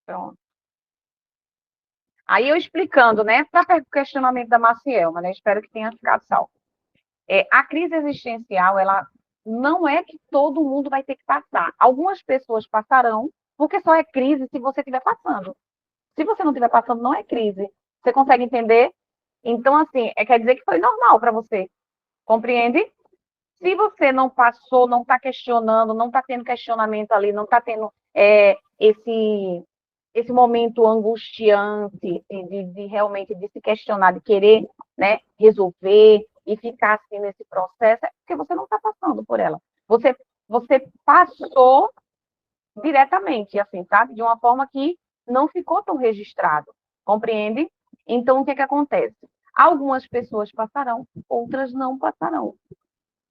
Pronto. Aí eu explicando, né, para o questionamento da Macielma, né, espero que tenha ficado salvo. A crise existencial, ela não é que todo mundo vai ter que passar. Algumas pessoas passarão, porque só é crise se você estiver passando. Se você não estiver passando, não é crise. Você consegue entender? Então, assim, quer dizer que foi normal para você. Compreende? Se você não passou, não está questionando, não está tendo questionamento ali, não está tendo esse momento angustiante de realmente de se questionar, de querer, né, resolver e ficar assim nesse processo, é porque você não está passando por ela. Você passou diretamente, assim, sabe? De uma forma que não ficou tão registrado. Compreende? Então, o que acontece? Algumas pessoas passarão, outras não passarão.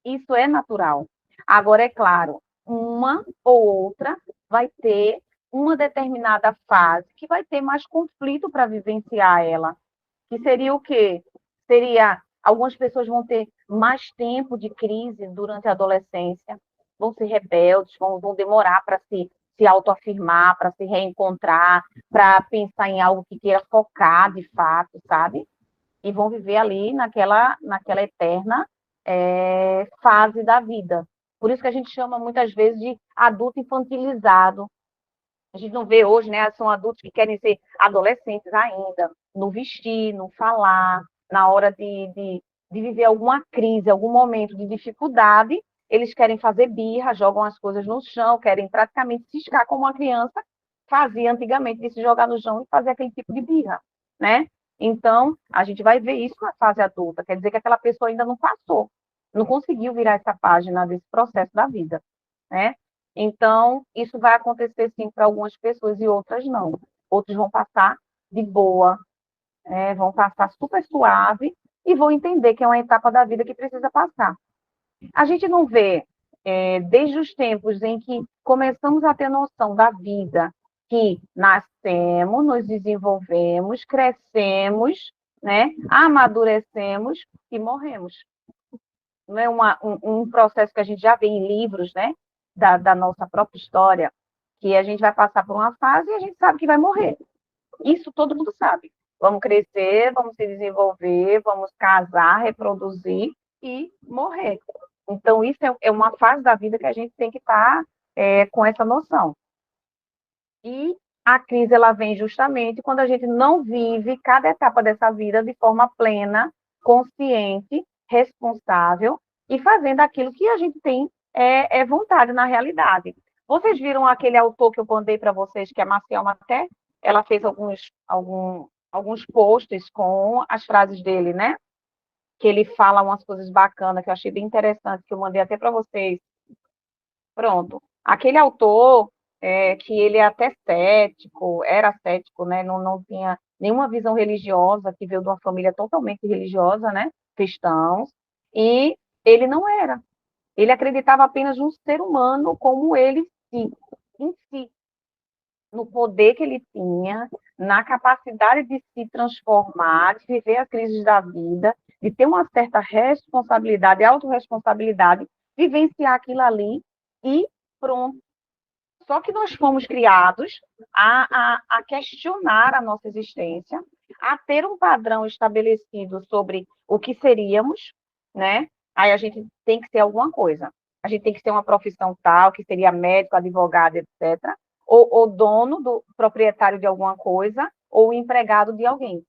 Isso é natural. Agora, é claro, uma ou outra vai ter uma determinada fase que vai ter mais conflito para vivenciar ela. Que seria o quê? Seria, algumas pessoas vão ter mais tempo de crise durante a adolescência, vão ser rebeldes, vão demorar para se autoafirmar, para se reencontrar, para pensar em algo que queira focar de fato, sabe? E vão viver ali naquela eterna fase da vida. Por isso que a gente chama muitas vezes de adulto infantilizado. A gente não vê hoje, né? São adultos que querem ser adolescentes ainda, no vestir, no falar, na hora de viver alguma crise, algum momento de dificuldade, eles querem fazer birra, jogam as coisas no chão, querem praticamente ciscar como uma criança fazia antigamente, de se jogar no chão e fazer aquele tipo de birra, né? Então, a gente vai ver isso na fase adulta, quer dizer que aquela pessoa ainda não passou, não conseguiu virar essa página desse processo da vida, né? Então, isso vai acontecer sim para algumas pessoas e outras não. Outros vão passar de boa, vão passar super suave e vão entender que é uma etapa da vida que precisa passar. A gente não vê, desde os tempos em que começamos a ter noção da vida, que nascemos, nos desenvolvemos, crescemos, né, amadurecemos e morremos. Não é um processo que a gente já vê em livros, né, da nossa própria história, que a gente vai passar por uma fase e a gente sabe que vai morrer. Isso todo mundo sabe. Vamos crescer, vamos se desenvolver, vamos casar, reproduzir e morrer. Então, isso é uma fase da vida que a gente tem que estar com essa noção. E a crise, ela vem justamente quando a gente não vive cada etapa dessa vida de forma plena, consciente, responsável e fazendo aquilo que a gente tem vontade na realidade. Vocês viram aquele autor que eu mandei para vocês, que é Marcial Maté? Ela fez alguns posts com as frases dele, né? Que ele fala umas coisas bacanas, que eu achei bem interessante, que eu mandei até para vocês. Pronto. Aquele autor, que ele é até cético, era cético, né? Não tinha nenhuma visão religiosa, que veio de uma família totalmente religiosa, né? Cristãos, e ele não era. Ele acreditava apenas num ser humano como ele em si, no poder que ele tinha, na capacidade de se transformar, de viver as crises da vida, de ter uma certa responsabilidade, autorresponsabilidade, vivenciar aquilo ali e pronto. Só que nós fomos criados a questionar a nossa existência, a ter um padrão estabelecido sobre o que seríamos, né? Aí a gente tem que ser alguma coisa. A gente tem que ser uma profissão tal, que seria médico, advogado, etc. Ou dono, proprietário de alguma coisa, ou empregado de alguém.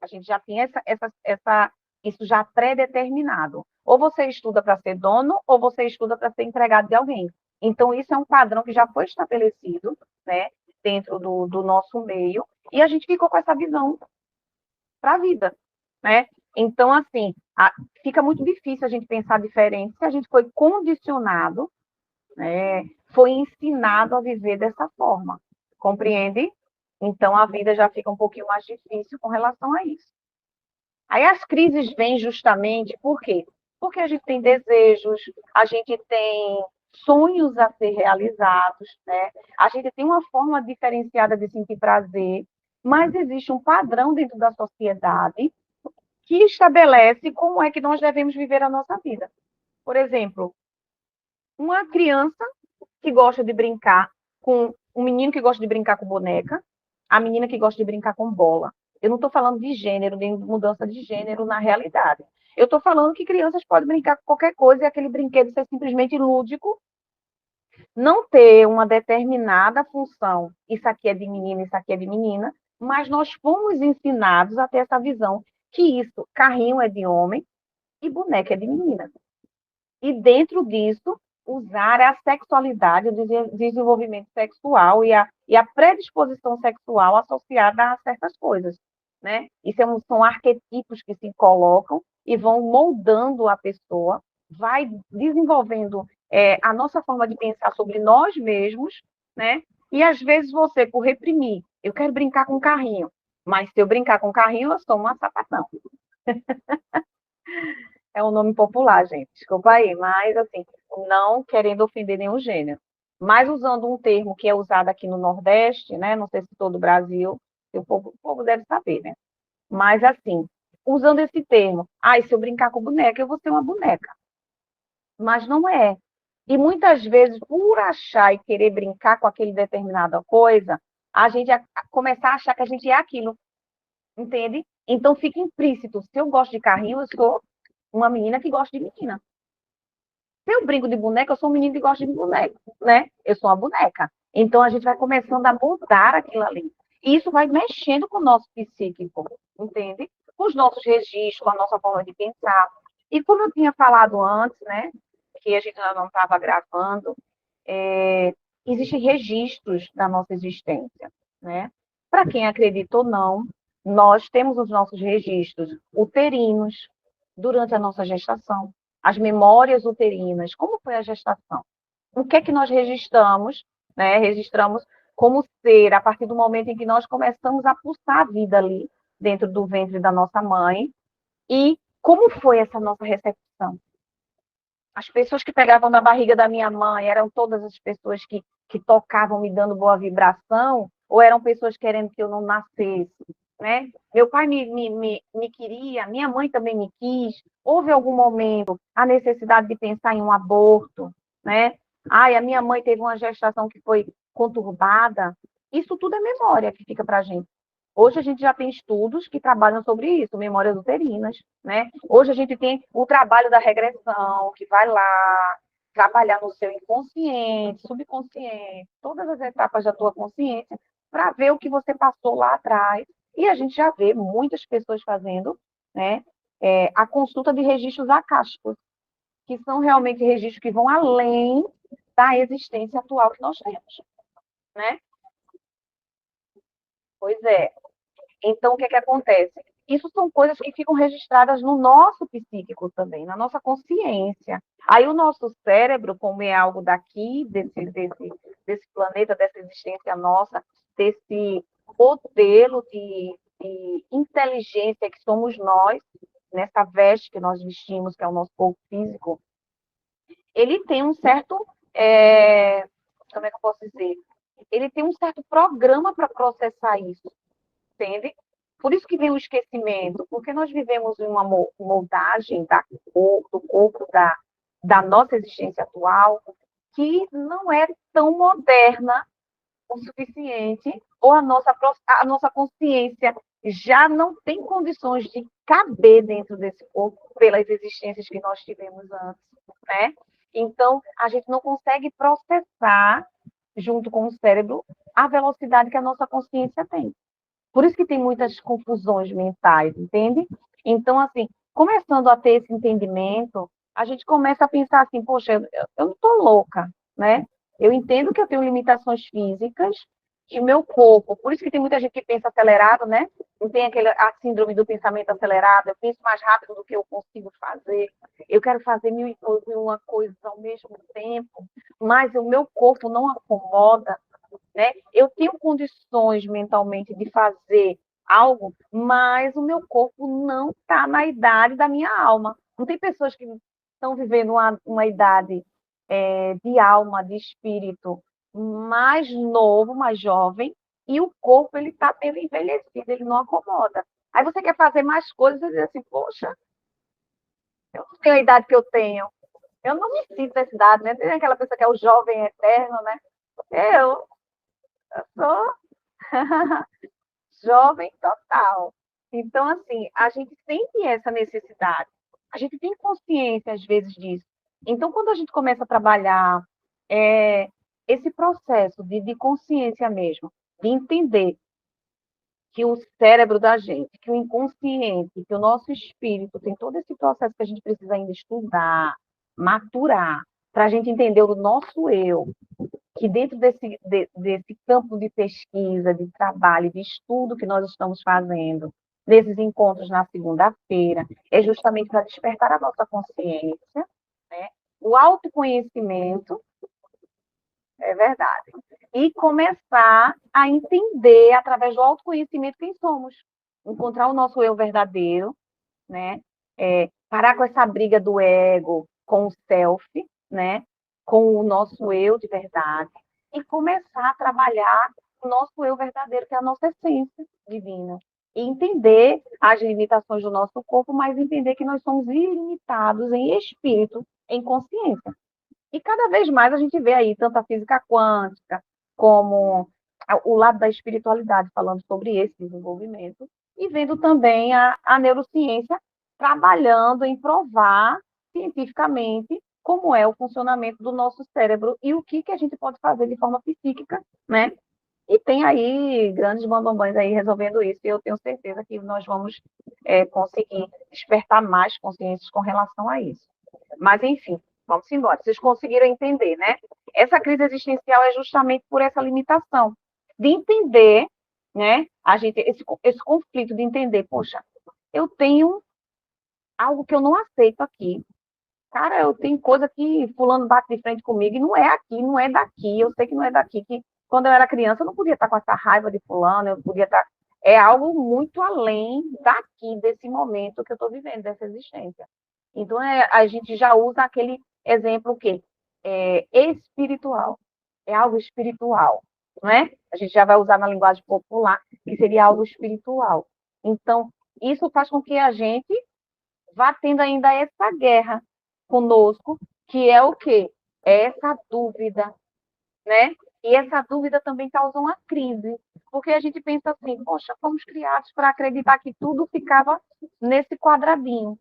A gente já tem isso já pré-determinado. Ou você estuda para ser dono, ou você estuda para ser empregado de alguém. Então, isso é um padrão que já foi estabelecido, né, dentro do nosso meio, e a gente ficou com essa visão para a vida, né? Então, assim, fica muito difícil a gente pensar diferente se a gente foi condicionado, né, foi ensinado a viver dessa forma, compreende? Então, a vida já fica um pouquinho mais difícil com relação a isso. Aí as crises vêm justamente por quê? Porque a gente tem desejos, a gente tem sonhos a ser realizados, né? A gente tem uma forma diferenciada de sentir prazer, mas existe um padrão dentro da sociedade que estabelece como é que nós devemos viver a nossa vida. Por exemplo, uma criança que gosta de brincar com um menino que gosta de brincar com boneca, A menina que gosta de brincar com bola. Eu não estou falando de gênero, nem de mudança de gênero na realidade. Eu estou falando que crianças podem brincar com qualquer coisa e aquele brinquedo ser simplesmente lúdico, não ter uma determinada função. Isso aqui é de menina, isso aqui é de menina, mas nós fomos ensinados a ter essa visão que isso, carrinho é de homem e boneca é de menina. E dentro disso, usar a sexualidade, o desenvolvimento sexual e a predisposição sexual associada a certas coisas, né? Isso são arquetipos que se colocam e vão moldando a pessoa, vai desenvolvendo a nossa forma de pensar sobre nós mesmos, né? E às vezes você, por reprimir, eu quero brincar com carrinho, mas se eu brincar com carrinho, eu sou uma sapatão. É um nome popular, gente, desculpa aí, mas assim, não querendo ofender nenhum gênero. Mas usando um termo que é usado aqui no Nordeste, né? Não sei se todo o Brasil, o povo deve saber, né? Mas assim, usando esse termo, se eu brincar com boneca, eu vou ser uma boneca. Mas não é. E muitas vezes, por achar e querer brincar com aquele determinada coisa, a gente começar a achar que a gente é aquilo, entende? Então fica implícito. Se eu gosto de carrinho, eu sou uma menina que gosta de menina. Se eu brinco de boneca, eu sou um menino que gosta de boneca, né? Eu sou uma boneca. Então a gente vai começando a mudar aquilo ali. E isso vai mexendo com o nosso psíquico, entende? Com os nossos registros, com a nossa forma de pensar. E como eu tinha falado antes, né? Que a gente ainda não estava gravando, existem registros da nossa existência, né? Para quem acredita ou não, nós temos os nossos registros uterinos durante a nossa gestação, as memórias uterinas, como foi a gestação? O que é que nós registramos, né? Registramos como ser a partir do momento em que nós começamos a pulsar a vida ali dentro do ventre da nossa mãe e como foi essa nossa recepção? As pessoas que pegavam na barriga da minha mãe eram todas as pessoas que tocavam me dando boa vibração ou eram pessoas querendo que eu não nascesse, né? Meu pai me queria, minha mãe também me quis. Houve algum momento a necessidade de pensar em um aborto, né? A minha mãe teve uma gestação que foi conturbada. Isso tudo é memória que fica para a gente. Hoje a gente já tem estudos que trabalham sobre isso, memórias uterinas, né? Hoje a gente tem o trabalho da regressão, que vai lá trabalhar no seu inconsciente, subconsciente, todas as etapas da tua consciência, para ver o que você passou lá atrás. E a gente já vê muitas pessoas fazendo, né, a consulta de registros acásticos, que são realmente registros que vão além da existência atual que nós temos, né? Pois é. Então, o que é que acontece? Isso são coisas que ficam registradas no nosso psíquico também, na nossa consciência. Aí o nosso cérebro, como é algo daqui, desse planeta, dessa existência nossa, desse modelo de inteligência que somos nós, nessa veste que nós vestimos, que é o nosso corpo físico, ele tem um certo, como é que eu posso dizer? Ele tem um certo programa para processar isso, entende? Por isso que vem o esquecimento, porque nós vivemos em uma moldagem do corpo da nossa existência atual que não é tão moderna o suficiente, ou a nossa consciência já não tem condições de caber dentro desse corpo pelas existências que nós tivemos antes, né? Então, a gente não consegue processar, junto com o cérebro, a velocidade que a nossa consciência tem. Por isso que tem muitas confusões mentais, entende? Então, assim, começando a ter esse entendimento, a gente começa a pensar assim, poxa, eu não estou louca, né? Eu entendo que eu tenho limitações físicas e o meu corpo, por isso que tem muita gente que pensa acelerado, né? Não tem a síndrome do pensamento acelerado, eu penso mais rápido do que eu consigo fazer, eu quero fazer mil e uma coisas ao mesmo tempo, mas o meu corpo não acomoda, né? Eu tenho condições mentalmente de fazer algo, mas o meu corpo não está na idade da minha alma. Não tem pessoas que estão vivendo uma idade de alma, de espírito mais novo, mais jovem, e o corpo ele está meio envelhecido, ele não acomoda. Aí você quer fazer mais coisas e diz assim, poxa, eu não tenho a idade que eu tenho. Eu não me sinto nessa idade, né? Tem aquela pessoa que é o jovem eterno, né? Eu sou Jovem total. Então, assim, a gente sente essa necessidade. A gente tem consciência, às vezes, disso. Então, quando a gente começa a trabalhar esse processo de consciência mesmo, de entender que o cérebro da gente, que o inconsciente, que o nosso espírito tem todo esse processo que a gente precisa ainda estudar, maturar, para a gente entender o nosso eu, que dentro desse campo de pesquisa, de trabalho, de estudo que nós estamos fazendo, nesses encontros na segunda-feira, é justamente para despertar a nossa consciência, né? O autoconhecimento, é verdade, e começar a entender, através do autoconhecimento, quem somos, encontrar o nosso eu verdadeiro, né? Parar com essa briga do ego com o self, né? Com o nosso eu de verdade, e começar a trabalhar o nosso eu verdadeiro, que é a nossa essência divina. E entender as limitações do nosso corpo, mas entender que nós somos ilimitados em espírito, em consciência. E cada vez mais a gente vê aí tanto a física quântica, como o lado da espiritualidade falando sobre esse desenvolvimento, e vendo também a neurociência trabalhando em provar cientificamente como é o funcionamento do nosso cérebro e o que a gente pode fazer de forma psíquica, né? E tem aí grandes bambambãs aí resolvendo isso, e eu tenho certeza que nós vamos conseguir despertar mais consciências com relação a isso. Mas, enfim, vamos embora. Vocês conseguiram entender, né? Essa crise existencial é justamente por essa limitação de entender, né? A gente, esse conflito de entender, poxa, eu tenho algo que eu não aceito aqui. Cara, eu tenho coisa que fulano bate de frente comigo e não é aqui, não é daqui. Eu sei que não é daqui, que quando eu era criança eu não podia estar com essa raiva de fulano, eu podia estar... É algo muito além daqui, desse momento que eu estou vivendo, dessa existência. Então, a gente já usa aquele exemplo que é espiritual, é algo espiritual, não é? A gente já vai usar na linguagem popular, que seria algo espiritual. Então, isso faz com que a gente vá tendo ainda essa guerra conosco, que é o quê? É essa dúvida, né? E essa dúvida também causa uma crise, porque a gente pensa assim, poxa, fomos criados para acreditar que tudo ficava nesse quadradinho.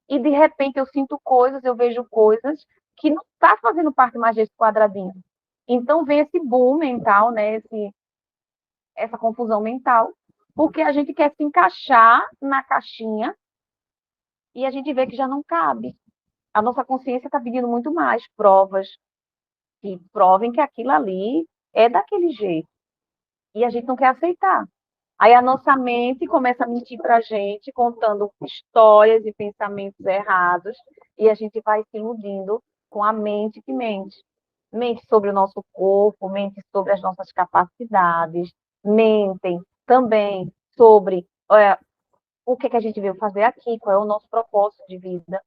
E, de repente, eu sinto coisas, eu vejo coisas que não está fazendo parte mais desse quadradinho. Então, vem esse boom mental, né? Essa confusão mental, porque a gente quer se encaixar na caixinha e a gente vê que já não cabe. A nossa consciência está pedindo muito mais provas que provem que aquilo ali é daquele jeito. E a gente não quer aceitar. Aí a nossa mente começa a mentir para a gente, contando histórias e pensamentos errados, e a gente vai se iludindo com a mente que mente. Mente sobre o nosso corpo, mente sobre as nossas capacidades, mentem também sobre o que a gente veio fazer aqui, qual é o nosso propósito de vida,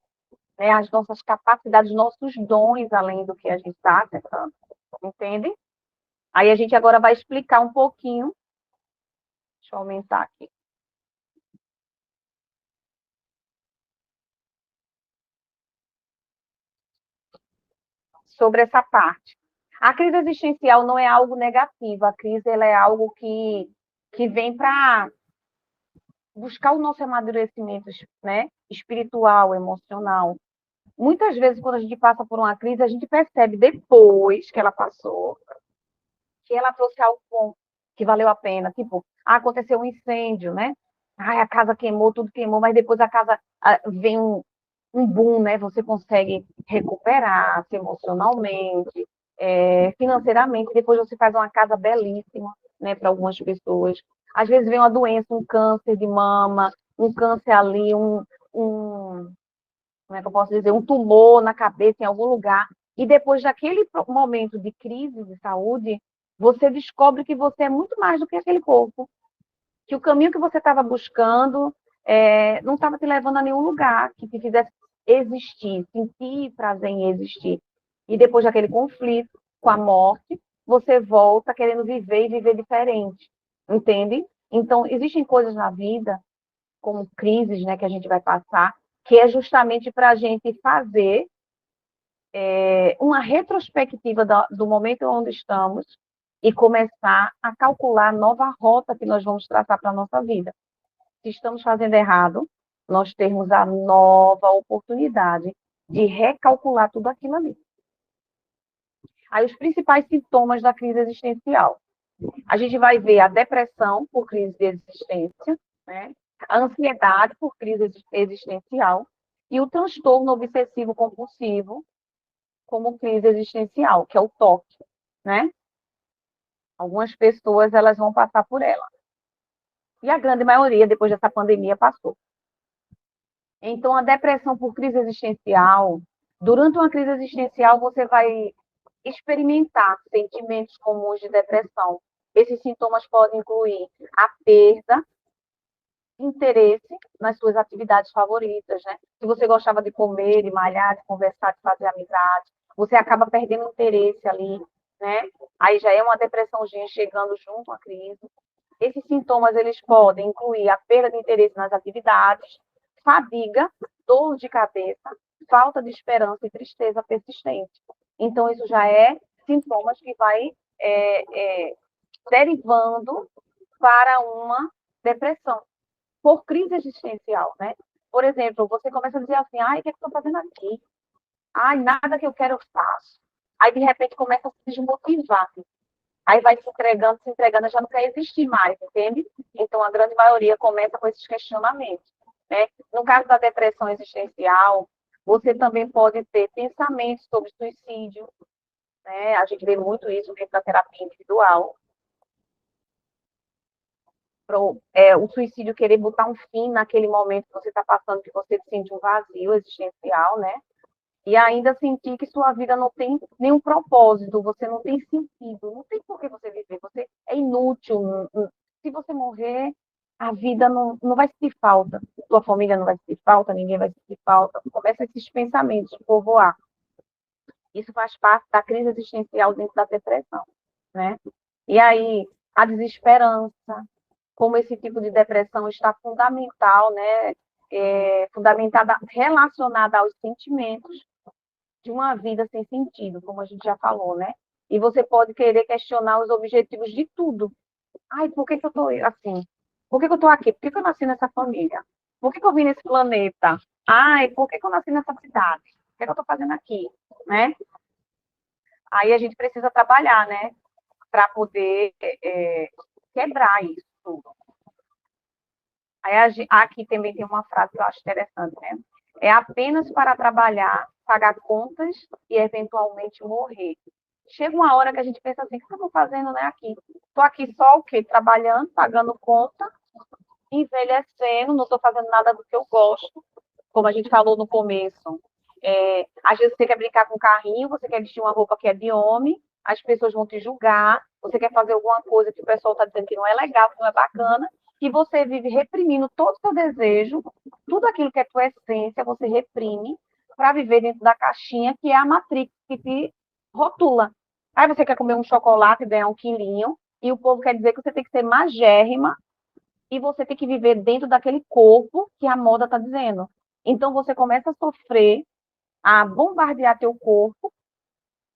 né? As nossas capacidades, nossos dons, além do que a gente está acessando, entende? Aí a gente agora vai explicar um pouquinho. Deixa eu aumentar aqui. Sobre essa parte. A crise existencial não é algo negativo, a crise ela é algo que vem para buscar o nosso amadurecimento, né? Espiritual, emocional. Muitas vezes, quando a gente passa por uma crise, a gente percebe depois que ela passou, que ela trouxe algo bom, que valeu a pena. Tipo, aconteceu um incêndio, né? A casa queimou, tudo queimou, mas depois a casa vem um boom, né? Você consegue recuperar-se emocionalmente, financeiramente. Depois você faz uma casa belíssima, né? Para algumas pessoas. Às vezes vem uma doença, um câncer de mama, um câncer ali, como é que eu posso dizer, um tumor na cabeça em algum lugar. E depois daquele momento de crise de saúde, você descobre que você é muito mais do que aquele corpo, que o caminho que você estava buscando não estava te levando a nenhum lugar que te fizesse existir, sentir prazer em existir. E depois daquele conflito com a morte, você volta querendo viver e viver diferente, entende? Então, existem coisas na vida, como crises, né, que a gente vai passar, que é justamente para a gente fazer uma retrospectiva do momento onde estamos, e começar a calcular a nova rota que nós vamos traçar para a nossa vida. Se estamos fazendo errado, nós temos a nova oportunidade de recalcular tudo aquilo ali. Aí, os principais sintomas da crise existencial. A gente vai ver a depressão por crise de existência, né? A ansiedade por crise existencial e o transtorno obsessivo compulsivo como crise existencial, que é o TOC, né? Algumas pessoas, elas vão passar por ela. E a grande maioria, depois dessa pandemia, passou. Então, a depressão por crise existencial, durante uma crise existencial, você vai experimentar sentimentos comuns de depressão. Esses sintomas podem incluir a perda de interesse nas suas atividades favoritas, né? Se você gostava de comer, de malhar, de conversar, de fazer amizade, você acaba perdendo interesse ali, né? Aí já é uma depressãozinha chegando junto à crise. Esses sintomas, eles podem incluir a perda de interesse nas atividades, fadiga, dor de cabeça, falta de esperança e tristeza persistente. Então, isso já é sintomas que vai derivando para uma depressão por crise existencial, né? Por exemplo, você começa a dizer assim, ai, o que é que eu estou fazendo aqui? Ai, nada que eu quero eu faço. Aí, de repente, começa a se desmotivar. Aí vai se entregando, já não quer existir mais, entende? Então, a grande maioria começa com esses questionamentos, né? No caso da depressão existencial, você também pode ter pensamentos sobre suicídio, né? A gente vê muito isso dentro da terapia individual. O suicídio querer botar um fim naquele momento que você está passando, que você sente um vazio existencial, né? E ainda sentir que sua vida não tem nenhum propósito, você não tem sentido, não tem por que você viver, você é inútil. Se você morrer, a vida não vai sentir falta, sua família não vai sentir falta, ninguém vai sentir falta. Começa esses pensamentos de povoar. Isso faz parte da crise existencial dentro da depressão, né? E aí, a desesperança, como esse tipo de depressão está fundamental, né? Fundamentada, relacionada aos sentimentos de uma vida sem sentido, como a gente já falou, né? E você pode querer questionar os objetivos de tudo. Ai, por que eu estou assim? Por que eu estou aqui? Por que eu nasci nessa família? Por que eu vim nesse planeta? Ai, por que eu nasci nessa cidade? O que eu estou fazendo aqui? Né? Aí a gente precisa trabalhar, né? Para poder quebrar isso tudo. Aí aqui também tem uma frase que eu acho interessante, né? É apenas para trabalhar, pagar contas e eventualmente morrer. Chega uma hora que a gente pensa assim, o que eu estou fazendo, né, aqui? Estou aqui só o quê? Trabalhando, pagando conta, envelhecendo, não estou fazendo nada do que eu gosto, como a gente falou no começo. Às vezes você quer brincar com o carrinho, você quer vestir uma roupa que é de homem, as pessoas vão te julgar, você quer fazer alguma coisa que o pessoal está dizendo que não é legal, que não é bacana, e você vive reprimindo todo o seu desejo, tudo aquilo que é tua essência, você reprime para viver dentro da caixinha que é a Matrix, que te rotula. Aí você quer comer um chocolate e ganhar um quilinho, e o povo quer dizer que você tem que ser magérrima e você tem que viver dentro daquele corpo que a moda está dizendo. Então você começa a sofrer, a bombardear teu corpo.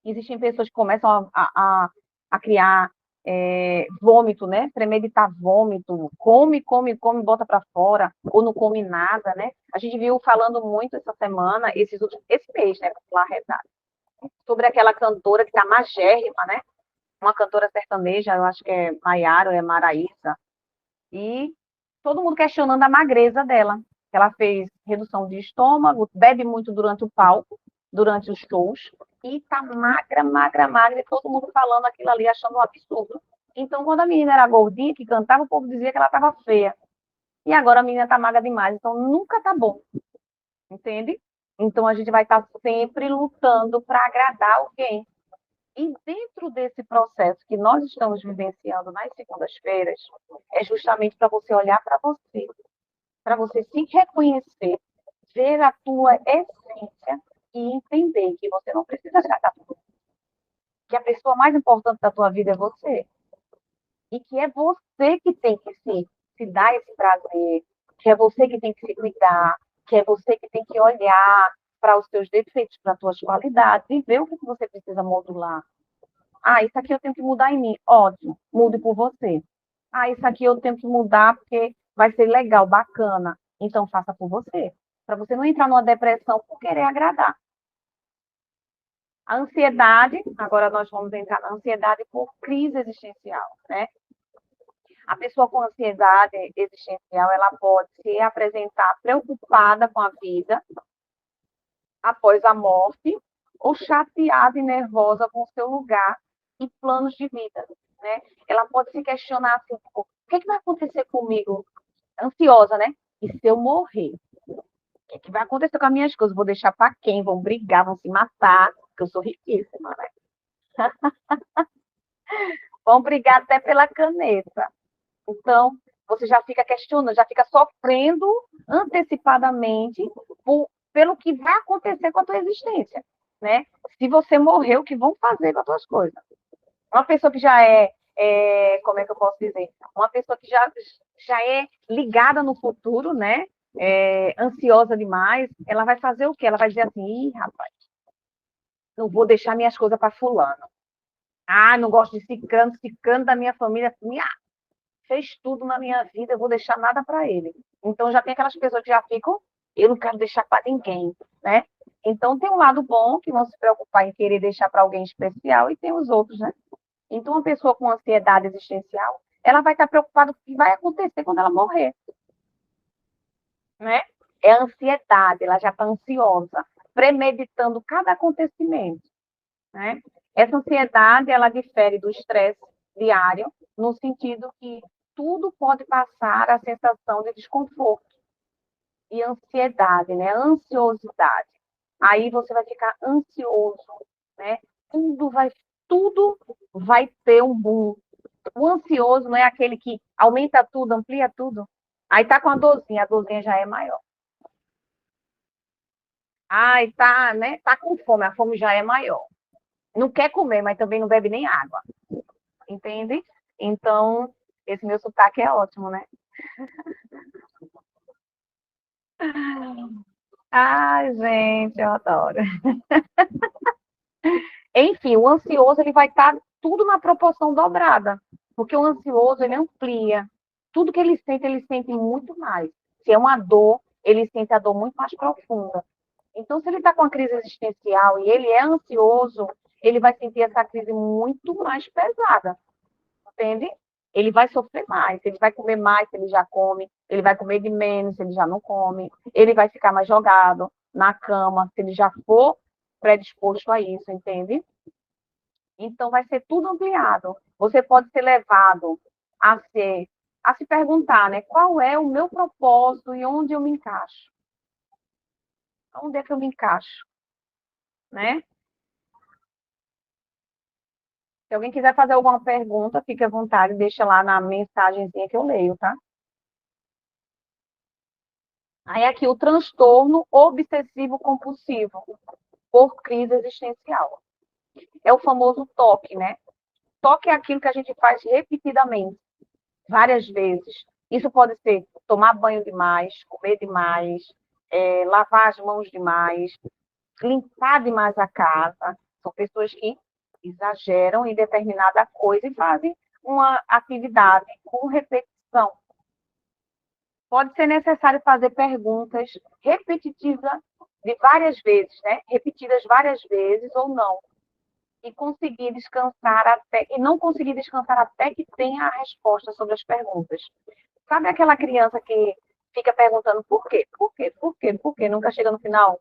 Existem pessoas que começam a criar vômito, né? Premeditar vômito, come, bota para fora, ou não come nada, né? A gente viu falando muito essa semana, esse mês, né? Lá, sobre aquela cantora que tá magérrima, né? Uma cantora sertaneja, eu acho que é Maiara ou é Maraísa, e todo mundo questionando a magreza dela. Ela fez redução de estômago, bebe muito durante o palco, durante os shows, e tá magra, magra, magra, e todo mundo falando aquilo ali, achando um absurdo. Então, quando a menina era gordinha, que cantava, o povo dizia que ela estava feia. E agora a menina tá magra demais, então nunca tá bom, entende? Então a gente vai estar sempre lutando para agradar alguém. E dentro desse processo que nós estamos vivenciando nas segundas-feiras, é justamente para você olhar para você se reconhecer, ver a tua essência e entender que você não precisa agradar todo mundo, que a pessoa mais importante da tua vida é você, e que é você que tem que se dar esse prazer, que é você que tem que se cuidar, que é você que tem que olhar para os seus defeitos, para as tuas qualidades e ver o que você precisa modular. Ah, isso aqui eu tenho que mudar em mim. Ótimo, mude por você. Ah, isso aqui eu tenho que mudar porque vai ser legal, bacana. Então faça por você. Para você não entrar numa depressão por querer agradar. A ansiedade, agora nós vamos entrar na ansiedade por crise existencial, né? A pessoa com ansiedade existencial, ela pode se apresentar preocupada com a vida após a morte ou chateada e nervosa com o seu lugar e planos de vida, né? Ela pode se questionar assim, tipo, o que vai acontecer comigo? Ansiosa, né? E se eu morrer? O que vai acontecer com as minhas coisas? Vou deixar para quem? Vão brigar, vão se matar, porque eu sou riquíssima, né? Vão brigar até pela caneta. Então, você já fica questionando, já fica sofrendo antecipadamente pelo que vai acontecer com a tua existência, né? Se você morrer, o que vão fazer com as tuas coisas? Uma pessoa que já como é que eu posso dizer? Uma pessoa que já é ligada no futuro, né? Ansiosa demais, ela vai fazer o quê? Ela vai dizer assim, ih, rapaz, não vou deixar minhas coisas para fulano. Ah, não gosto de ciclano da minha família, fez tudo na minha vida, eu vou deixar nada para ele. Então já tem aquelas pessoas que já ficam, eu não quero deixar para ninguém, né? Então tem um lado bom que vão se preocupar em querer deixar para alguém especial e tem os outros, né? Então uma pessoa com ansiedade existencial, ela vai estar preocupada com o que vai acontecer quando ela morrer, né? É a ansiedade, ela já está ansiosa, premeditando cada acontecimento, né? Essa ansiedade, ela difere do estresse diário, no sentido que tudo pode passar a sensação de desconforto e ansiedade, né? Ansiosidade. Aí você vai ficar ansioso, né? Tudo vai ter um boom. O ansioso não é aquele que aumenta tudo, amplia tudo. Aí tá com a dorzinha já é maior. Ai, tá, né? Tá com fome, a fome já é maior. Não quer comer, mas também não bebe nem água. Entende? Então, esse meu sotaque é ótimo, né? Ai, gente, eu adoro. Enfim, o ansioso ele vai estar tudo na proporção dobrada, porque o ansioso ele amplia. Tudo que ele sente muito mais. Se é uma dor, ele sente a dor muito mais profunda. Então, se ele está com uma crise existencial e ele é ansioso, ele vai sentir essa crise muito mais pesada, entende? Ele vai sofrer mais, ele vai comer mais se ele já come, ele vai comer de menos se ele já não come, ele vai ficar mais jogado na cama se ele já for predisposto a isso, entende? Então, vai ser tudo ampliado. Você pode ser levado a ser, a se perguntar, né? Qual é o meu propósito e onde eu me encaixo? Onde é que eu me encaixo, né? Se alguém quiser fazer alguma pergunta, fique à vontade, deixa lá na mensagenzinha que eu leio, tá? Aí aqui o transtorno obsessivo compulsivo por crise existencial. É o famoso TOC, né? TOC é aquilo que a gente faz repetidamente, várias vezes. Isso pode ser tomar banho demais, comer demais, lavar as mãos demais, limpar demais a casa. São pessoas que exageram em determinada coisa e fazem uma atividade com repetição. Pode ser necessário fazer perguntas repetitivas de várias vezes, né? Repetidas várias vezes ou não. E conseguir descansar até e não conseguir descansar até que tenha a resposta sobre as perguntas. Sabe aquela criança que fica perguntando por quê? Por quê? Por quê? Por quê? Nunca chega no final?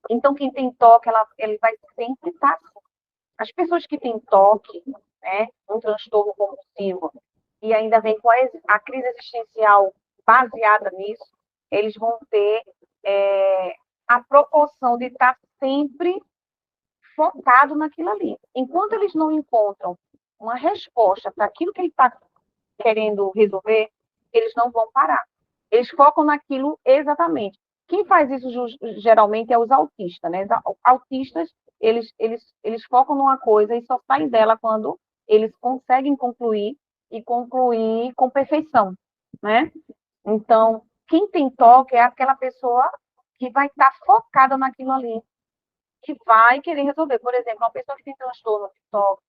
Então, quem tem toque, ele vai sempre estar assim. As pessoas que têm toque, né, um transtorno compulsivo, e ainda vem com a crise existencial baseada nisso, eles vão ter a proporção de estar sempre focado naquilo ali. Enquanto eles não encontram uma resposta para aquilo que ele está querendo resolver, eles não vão parar. Eles focam naquilo exatamente. Quem faz isso geralmente é os autistas, né? Autistas, eles focam numa coisa e só saem dela quando eles conseguem concluir e concluir com perfeição, né? Então, quem tem toque é aquela pessoa que vai estar focada naquilo ali, que vai querer resolver. Por exemplo, uma pessoa que tem transtorno de toque,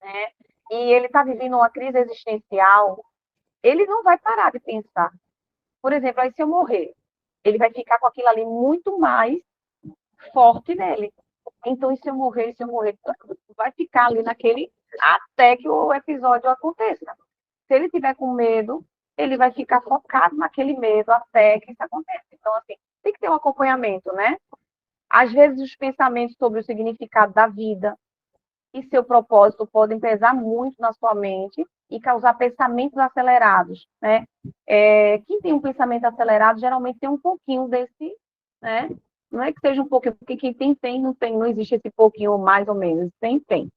né? E ele está vivendo uma crise existencial, ele não vai parar de pensar. Por exemplo, aí se eu morrer, ele vai ficar com aquilo ali muito mais forte nele. Então, e se eu morrer, vai ficar ali naquele até que o episódio aconteça. Se ele tiver com medo, ele vai ficar focado naquele medo até que isso aconteça. Então, assim, tem que ter um acompanhamento, né? Às vezes, os pensamentos sobre o significado da vida e seu propósito podem pesar muito na sua mente e causar pensamentos acelerados, né? Quem tem um pensamento acelerado geralmente tem um pouquinho desse, né? Não é que seja um pouquinho, porque quem tem, não tem, não existe esse pouquinho mais ou menos, tem,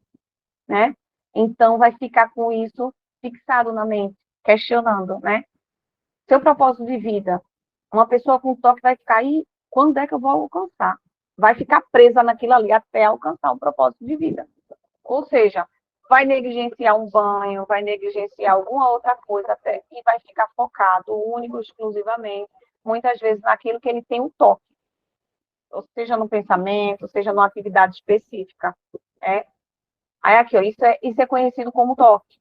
né? Então vai ficar com isso fixado na mente, questionando, né? Seu propósito de vida. Uma pessoa com toque vai ficar aí, quando é que eu vou alcançar? Vai ficar presa naquilo ali até alcançar um propósito de vida. Ou seja, vai negligenciar um banho, vai negligenciar alguma outra coisa até e vai ficar focado único, exclusivamente, muitas vezes naquilo que ele tem um toque, ou seja, no pensamento, seja numa atividade específica. É. Aí aqui, ó, isso é conhecido como toque.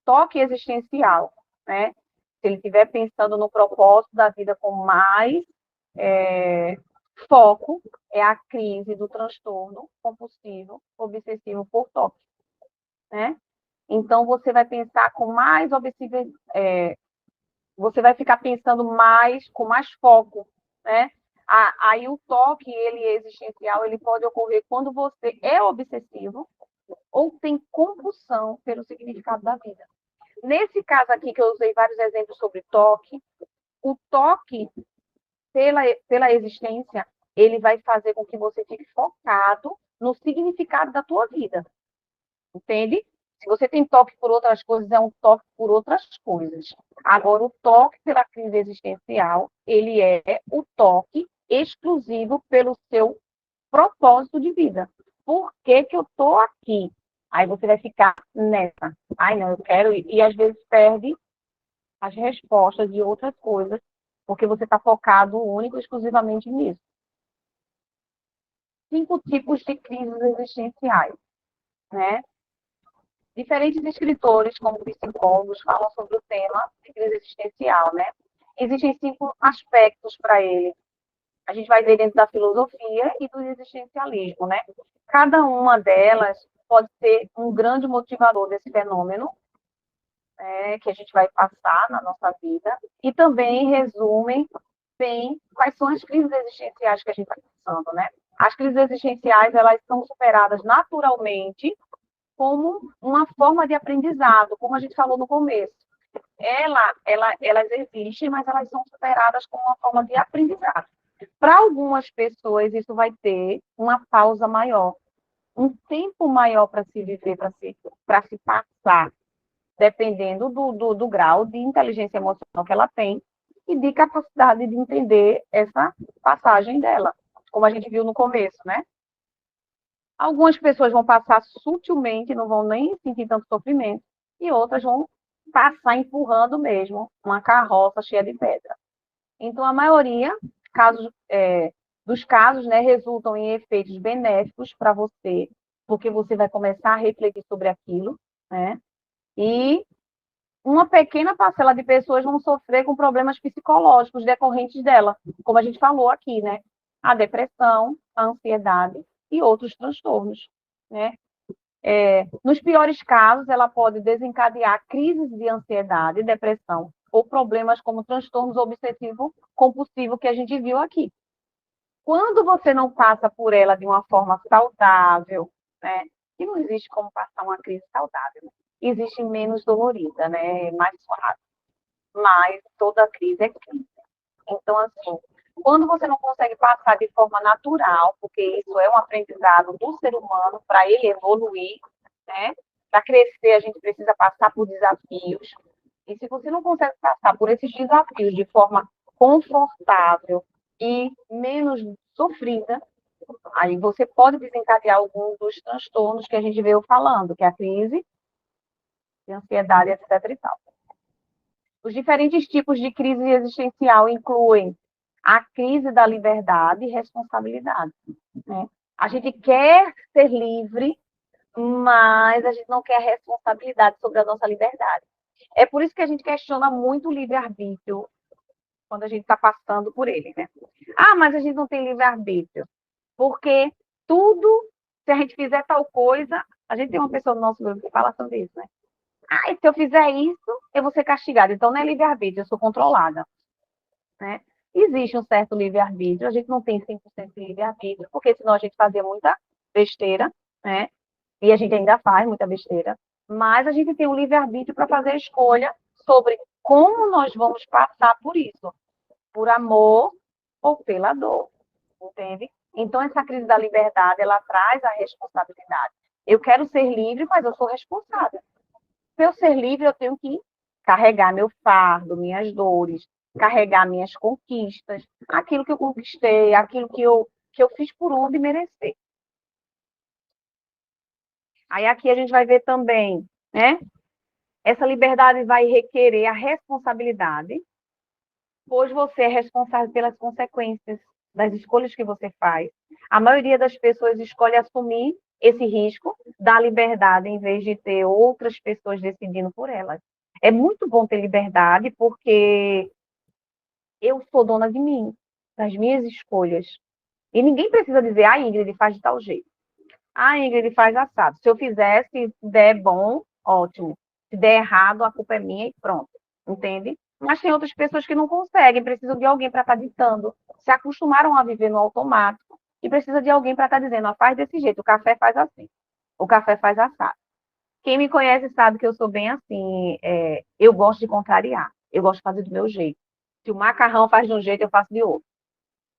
Toque existencial, né? Se ele estiver pensando no propósito da vida com mais foco, é a crise do transtorno compulsivo obsessivo por toque, né? Então, você vai pensar com mais obsessivo, você vai ficar pensando mais, com mais foco, né? Aí o toque, ele é existencial, ele pode ocorrer quando você é obsessivo ou tem compulsão pelo significado da vida. Nesse caso aqui, que eu usei vários exemplos sobre toque, o toque pela existência, ele vai fazer com que você fique focado no significado da tua vida, entende? Se você tem toque por outras coisas, é um toque por outras coisas. Agora, o toque pela crise existencial, ele é o toque exclusivo pelo seu propósito de vida. Por que que eu estou aqui? Aí você vai ficar nessa. Ai, não, eu quero ir. E às vezes perde as respostas de outras coisas, porque você está focado único e exclusivamente nisso. 5 tipos de crises existenciais, né? Diferentes escritores, como psicólogos, falam sobre o tema de crise existencial, né? Existem 5 aspectos para ele. A gente vai ver dentro da filosofia e do existencialismo, né? Cada uma delas pode ser um grande motivador desse fenômeno, que a gente vai passar na nossa vida, e também resumem bem quais são as crises existenciais que a gente está passando, né? As crises existenciais, elas são superadas naturalmente como uma forma de aprendizado, como a gente falou no começo. Elas existem, mas elas são superadas como uma forma de aprendizado. Para algumas pessoas, isso vai ter uma pausa maior, um tempo maior para se viver, para se passar, dependendo do grau de inteligência emocional que ela tem e de capacidade de entender essa passagem dela, como a gente viu no começo, né? Algumas pessoas vão passar sutilmente, não vão nem sentir tanto sofrimento, e outras vão passar empurrando mesmo uma carroça cheia de pedra. Então, a maioria dos casos, né, resultam em efeitos benéficos para você, porque você vai começar a refletir sobre aquilo, né? E uma pequena parcela de pessoas vão sofrer com problemas psicológicos decorrentes dela, como a gente falou aqui, né? A depressão, a ansiedade e outros transtornos, né? Nos piores casos, ela pode desencadear crises de ansiedade, depressão ou problemas como transtornos obsessivo-compulsivo que a gente viu aqui. Quando você não passa por ela de uma forma saudável, né? E não existe como passar uma crise saudável, né? Existe menos dolorida, né? Mais suave. Mas toda crise é crise. Então, assim, quando você não consegue passar de forma natural, porque isso é um aprendizado do ser humano para ele evoluir, né? Para crescer, a gente precisa passar por desafios. E se você não consegue passar por esses desafios de forma confortável e menos sofrida, aí você pode desencadear algum dos transtornos que a gente veio falando, que é a crise de ansiedade, etc. e tal. Os diferentes tipos de crise existencial incluem a crise da liberdade e responsabilidade, né? A gente quer ser livre, mas a gente não quer a responsabilidade sobre a nossa liberdade. É por isso que a gente questiona muito o livre-arbítrio quando a gente está passando por ele, né? Ah, mas a gente não tem livre-arbítrio, porque tudo, se a gente fizer tal coisa, a gente tem uma pessoa no nosso grupo que fala sobre isso, né? Ah, e se eu fizer isso, eu vou ser castigada. Então não é livre-arbítrio, eu sou controlada, né? Existe um certo livre-arbítrio, a gente não tem 100% de livre-arbítrio, porque senão a gente fazia muita besteira, né? E a gente ainda faz muita besteira, mas a gente tem o livre-arbítrio para fazer a escolha sobre como nós vamos passar por isso, por amor ou pela dor, entende? Então, essa crise da liberdade, ela traz a responsabilidade. Eu quero ser livre, mas eu sou responsável. Para eu ser livre, eu tenho que carregar meu fardo, minhas dores, carregar minhas conquistas, aquilo que eu conquistei, aquilo que eu fiz por onde merecer. Aí aqui a gente vai ver também, né? Essa liberdade vai requerer a responsabilidade, pois você é responsável pelas consequências das escolhas que você faz. A maioria das pessoas escolhe assumir esse risco da liberdade em vez de ter outras pessoas decidindo por elas. É muito bom ter liberdade porque eu sou dona de mim, das minhas escolhas. E ninguém precisa dizer, ah, Ingrid, faz de tal jeito. Ah, Ingrid, faz assado. Se eu fizer, se der bom, ótimo. Se der errado, a culpa é minha e pronto. Entende? Mas tem outras pessoas que não conseguem, precisam de alguém para estar ditando. Se acostumaram a viver no automático e precisa de alguém para estar dizendo, ó, faz desse jeito, o café faz assim, o café faz assado. Quem me conhece sabe que eu sou bem assim, eu gosto de contrariar, eu gosto de fazer do meu jeito. Se o macarrão faz de um jeito, eu faço de outro.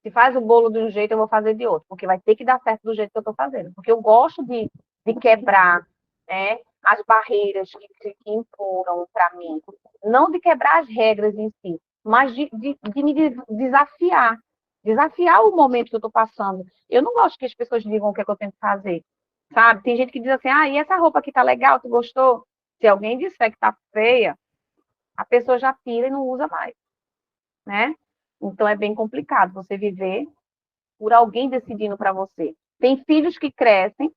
Se faz o bolo de um jeito, eu vou fazer de outro, porque vai ter que dar certo do jeito que eu estou fazendo. Porque eu gosto de quebrar, né, as barreiras que impuram para mim. Não de quebrar as regras em si, mas de me desafiar. Desafiar o momento que eu estou passando. Eu não gosto que as pessoas digam o que é que eu tenho que fazer. Sabe? Tem gente que diz assim, ah, e essa roupa aqui tá legal, tu gostou? Se alguém disser que tá feia, a pessoa já tira e não usa mais, né? Então é bem complicado você viver por alguém decidindo para você. Tem filhos que crescem,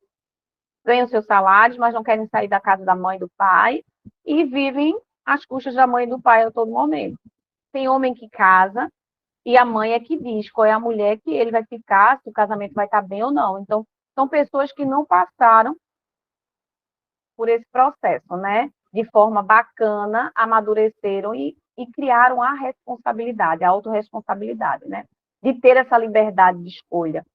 ganham seus salários, mas não querem sair da casa da mãe e do pai e vivem às custas da mãe e do pai a todo momento. Tem homem que casa e a mãe é que diz qual é a mulher que ele vai ficar, se o casamento vai estar bem ou não. Então, são pessoas que não passaram por esse processo, né? De forma bacana, amadureceram e criaram a responsabilidade, a autorresponsabilidade, né? De ter essa liberdade de escolha.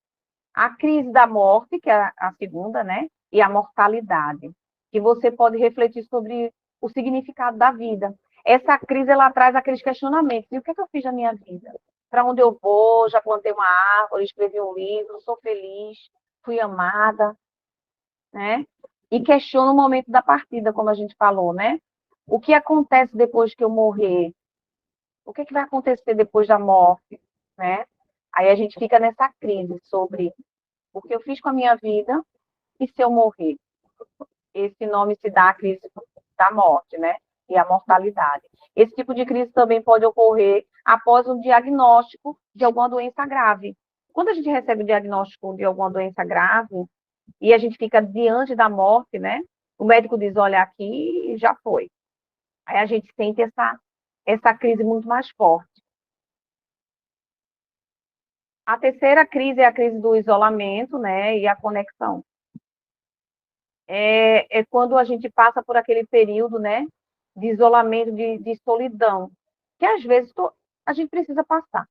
A crise da morte, que é a segunda, né? E a mortalidade, que você pode refletir sobre o significado da vida. Essa crise, ela traz aqueles questionamentos. E o que é que eu fiz na minha vida? Para onde eu vou? Já plantei uma árvore, escrevi um livro, sou feliz, fui amada, né? E questiona o momento da partida, como a gente falou, né? O que acontece depois que eu morrer? O que, é que vai acontecer depois da morte, né? Aí a gente fica nessa crise sobre o que eu fiz com a minha vida e se eu morrer. Esse nome se dá à crise da morte, né? E a mortalidade. Esse tipo de crise também pode ocorrer após um diagnóstico de alguma doença grave. Quando a gente recebe o diagnóstico de alguma doença grave e a gente fica diante da morte, né? O médico diz, olha, aqui já foi. Aí a gente sente essa crise muito mais forte. A terceira crise é a crise do isolamento, né? E a conexão. É quando a gente passa por aquele período, né, de isolamento, de solidão, que às vezes a gente precisa passar.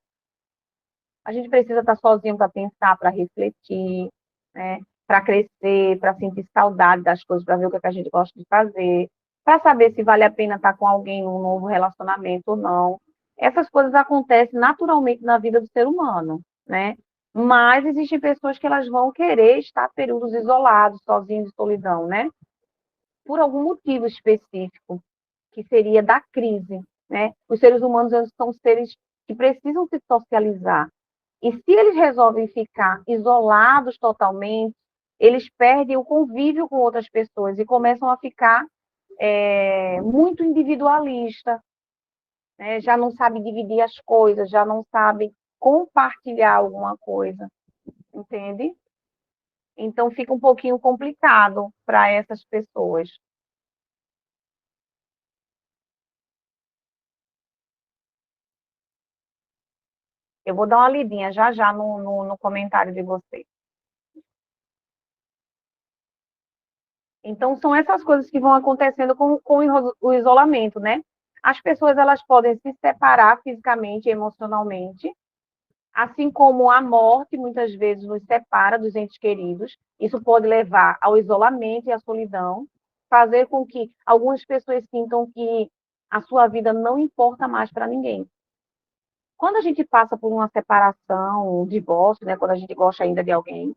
A gente precisa estar sozinho para pensar, para refletir, né, para crescer, para sentir saudade das coisas, para ver o que, é que a gente gosta de fazer, para saber se vale a pena estar com alguém num novo relacionamento ou não. Essas coisas acontecem naturalmente na vida do ser humano, né? Mas existem pessoas que elas vão querer estar períodos isolados, sozinhos, de solidão, né? Por algum motivo específico, que seria da crise, né? Os seres humanos são seres que precisam se socializar. E se eles resolvem ficar isolados totalmente, eles perdem o convívio com outras pessoas e começam a ficar muito individualista, né? Já não sabem dividir as coisas, já não sabem compartilhar alguma coisa, entende? Então, fica um pouquinho complicado para essas pessoas. Eu vou dar uma lidinha já já no comentário de vocês. Então, são essas coisas que vão acontecendo com o isolamento, né? As pessoas, elas podem se separar fisicamente e emocionalmente, assim como a morte, muitas vezes, nos separa dos entes queridos. Isso pode levar ao isolamento e à solidão, fazer com que algumas pessoas sintam que a sua vida não importa mais para ninguém. Quando a gente passa por uma separação, um divórcio, né, quando a gente gosta ainda de alguém,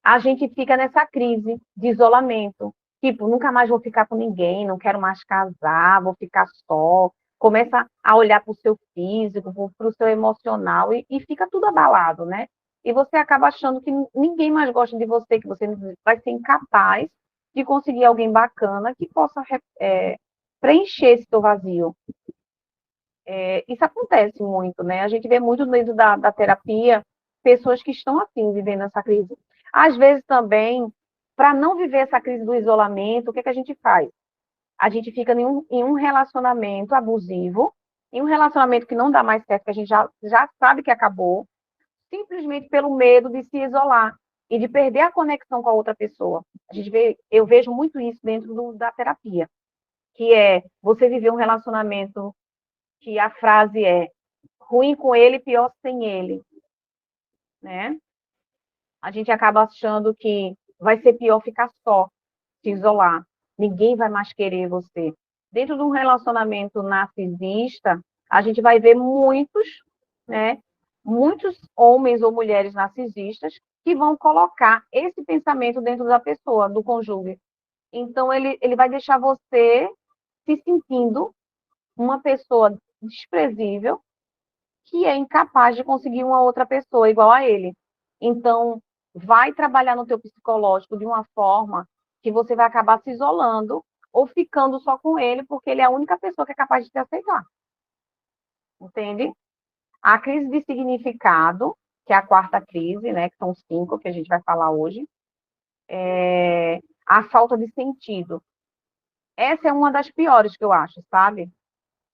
a gente fica nessa crise de isolamento. Tipo, nunca mais vou ficar com ninguém, não quero mais casar, vou ficar só. Começa a olhar para o seu físico, para o seu emocional e fica tudo abalado, né? E você acaba achando que ninguém mais gosta de você, que você vai ser incapaz de conseguir alguém bacana que possa preencher esse seu vazio. Isso acontece muito, né? A gente vê muito dentro da terapia pessoas que estão assim, vivendo essa crise. Às vezes também, para não viver essa crise do isolamento, o que, é que a gente faz? A gente fica em um relacionamento abusivo, em um relacionamento que não dá mais certo, que a gente já sabe que acabou, simplesmente pelo medo de se isolar e de perder a conexão com a outra pessoa. Eu vejo muito isso dentro da terapia, que é você viver um relacionamento que a frase é ruim com ele, pior sem ele, né? A gente acaba achando que vai ser pior ficar só, se isolar. Ninguém vai mais querer você. Dentro de um relacionamento narcisista, a gente vai ver muitos, né? Muitos homens ou mulheres narcisistas que vão colocar esse pensamento dentro da pessoa, do cônjuge. Então, ele vai deixar você se sentindo uma pessoa desprezível, que é incapaz de conseguir uma outra pessoa igual a ele. Então, vai trabalhar no teu psicológico de uma forma que você vai acabar se isolando ou ficando só com ele, porque ele é a única pessoa que é capaz de te aceitar. Entende? A crise de significado, que é a quarta crise, né, que são 5 que a gente vai falar hoje, é a falta de sentido. Essa é uma das piores que eu acho, sabe?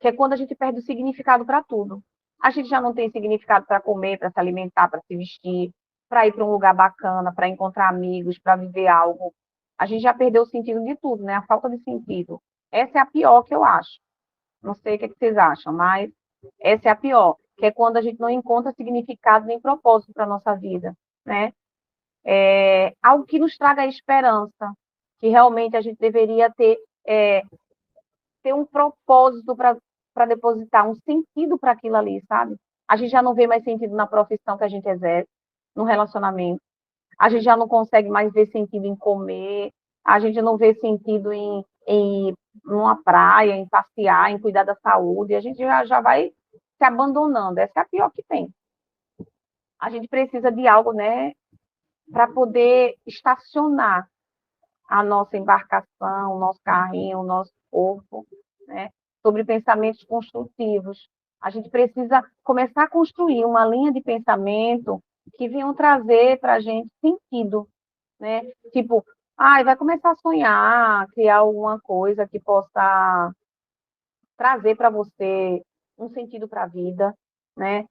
Que é quando a gente perde o significado para tudo. A gente já não tem significado para comer, para se alimentar, para se vestir, para ir para um lugar bacana, para encontrar amigos, para viver algo. A gente já perdeu o sentido de tudo, né? A falta de sentido. Essa é a pior que eu acho. Não sei o que, é que vocês acham, mas essa é a pior, que é quando a gente não encontra significado nem propósito para a nossa vida, né? Algo que nos traga esperança, que realmente a gente deveria ter um propósito para depositar, um sentido para aquilo ali, sabe? A gente já não vê mais sentido na profissão que a gente exerce, no relacionamento. A gente já não consegue mais ver sentido em comer, a gente não vê sentido em ir numa praia, em passear, em cuidar da saúde, a gente já vai se abandonando. Essa é a pior que tem. A gente precisa de algo, né, para poder estacionar a nossa embarcação, o nosso carrinho, o nosso corpo, né? Sobre pensamentos construtivos. A gente precisa começar a construir uma linha de pensamento que venham trazer para a gente sentido, né? Tipo, vai começar a sonhar, criar alguma coisa que possa trazer para você um sentido para a vida, né?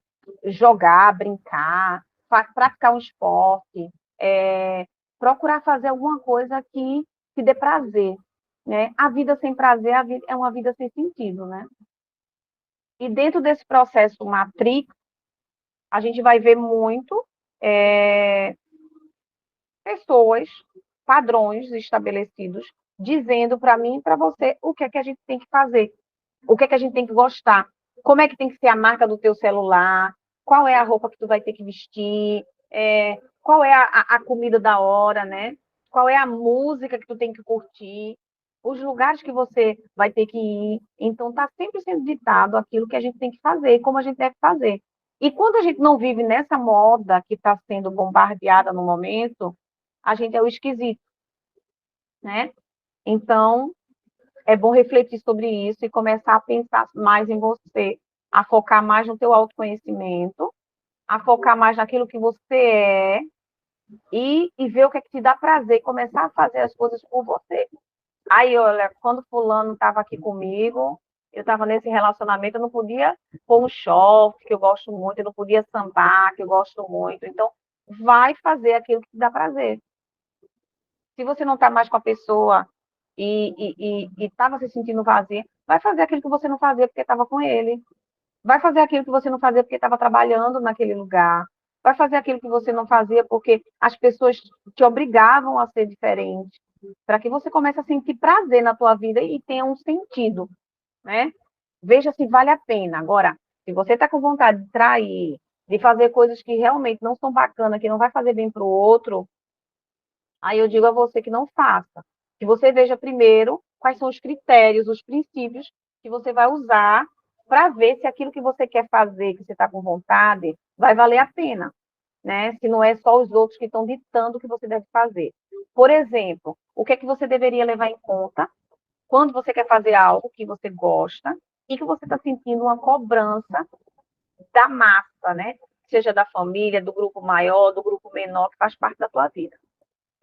Jogar, brincar, praticar um esporte, procurar fazer alguma coisa que dê prazer, né? A vida sem prazer é uma vida sem sentido, né? E dentro desse processo Matrix, a gente vai ver muito pessoas, padrões estabelecidos, dizendo para mim e para você o que é que a gente tem que fazer, o que é que a gente tem que gostar, como é que tem que ser a marca do teu celular, qual é a roupa que tu vai ter que vestir, qual é a comida da hora, né? Qual é a música que tu tem que curtir, os lugares que você vai ter que ir. Então, está sempre sendo ditado aquilo que a gente tem que fazer, como a gente deve fazer. E quando a gente não vive nessa moda que está sendo bombardeada no momento, a gente é o esquisito, né? Então, é bom refletir sobre isso e começar a pensar mais em você, a focar mais no teu autoconhecimento, a focar mais naquilo que você é, e ver o que é que te dá prazer, e começar a fazer as coisas por você. Aí, olha, quando fulano estava aqui comigo, eu estava nesse relacionamento, eu não podia pôr um short, que eu gosto muito, eu não podia sambar, que eu gosto muito. Então, vai fazer aquilo que te dá prazer. Se você não está mais com a pessoa e estava se sentindo vazia, vai fazer aquilo que você não fazia porque estava com ele. Vai fazer aquilo que você não fazia porque estava trabalhando naquele lugar. Vai fazer aquilo que você não fazia porque as pessoas te obrigavam a ser diferente. Para que você comece a sentir prazer na tua vida e tenha um sentido, né? Veja se vale a pena. Agora, se você está com vontade de trair, de fazer coisas que realmente não são bacanas, que não vai fazer bem para o outro, aí eu digo a você que não faça. Que você veja primeiro quais são os critérios, os princípios que você vai usar para ver se aquilo que você quer fazer, que você está com vontade, vai valer a pena, né? Se não é só os outros que estão ditando o que você deve fazer. Por exemplo, o que é que você deveria levar em conta quando você quer fazer algo que você gosta e que você está sentindo uma cobrança da massa, né? Seja da família, do grupo maior, do grupo menor, que faz parte da tua vida.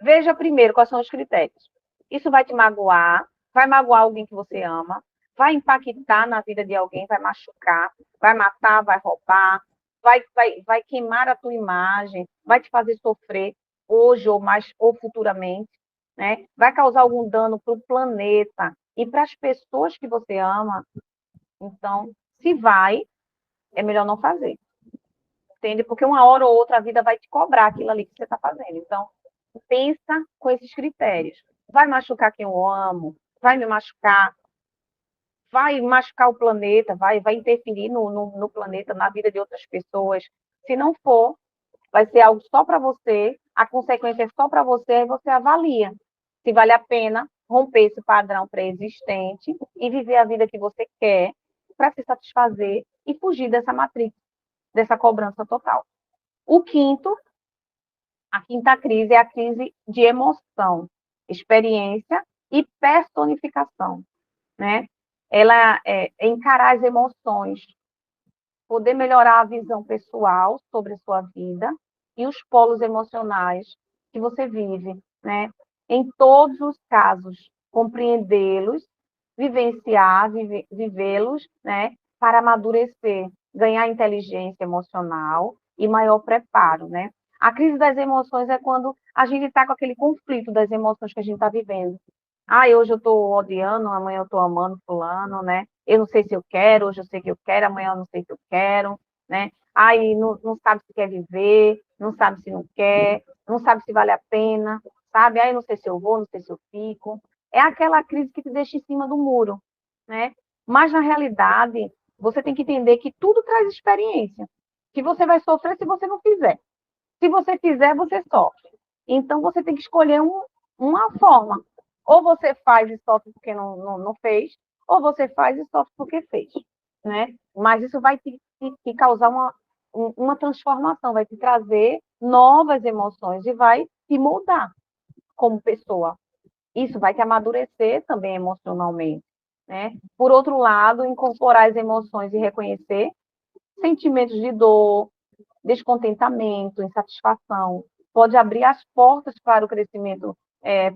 Veja primeiro quais são os critérios. Isso vai magoar alguém que você ama, vai impactar na vida de alguém, vai machucar, vai matar, vai roubar, vai queimar a tua imagem, vai te fazer sofrer hoje ou mais ou futuramente, né? Vai causar algum dano para o planeta e para as pessoas que você ama. Então, se vai, é melhor não fazer. Entende? Porque uma hora ou outra a vida vai te cobrar aquilo ali que você está fazendo. Então, pensa com esses critérios. Vai machucar quem eu amo? Vai me machucar? Vai machucar o planeta? Vai interferir no planeta, na vida de outras pessoas? Se não for, vai ser algo só para você, a consequência é só para você, aí você avalia se vale a pena romper esse padrão pré-existente e viver a vida que você quer para se satisfazer e fugir dessa matriz, dessa cobrança total. O quinto, a quinta crise é a crise de emoção, experiência e personificação, né? Ela é encarar as emoções, poder melhorar a visão pessoal sobre a sua vida e os polos emocionais que você vive, né? Em todos os casos, compreendê-los, vivenciar, vivê-los, né? Para amadurecer, ganhar inteligência emocional e maior preparo, né? A crise das emoções é quando a gente está com aquele conflito das emoções que a gente está vivendo. Ah, hoje eu estou odiando, amanhã eu estou amando fulano, né? Eu não sei se eu quero, hoje eu sei que eu quero, amanhã eu não sei se eu quero, né? Aí não sabe se quer viver, não sabe se não quer, não sabe se vale a pena, sabe? Aí não sei se eu vou, não sei se eu fico. É aquela crise que te deixa em cima do muro, né? Mas na realidade, você tem que entender que tudo traz experiência, que você vai sofrer se você não fizer. Se você fizer, você sofre. Então você tem que escolher uma forma. Ou você faz e sofre porque não fez, ou você faz e sofre porque fez, né? Mas isso vai te causar uma transformação, vai te trazer novas emoções e vai te moldar como pessoa. Isso vai te amadurecer também emocionalmente, né? Por outro lado, incorporar as emoções e reconhecer sentimentos de dor, descontentamento, insatisfação, pode abrir as portas para o crescimento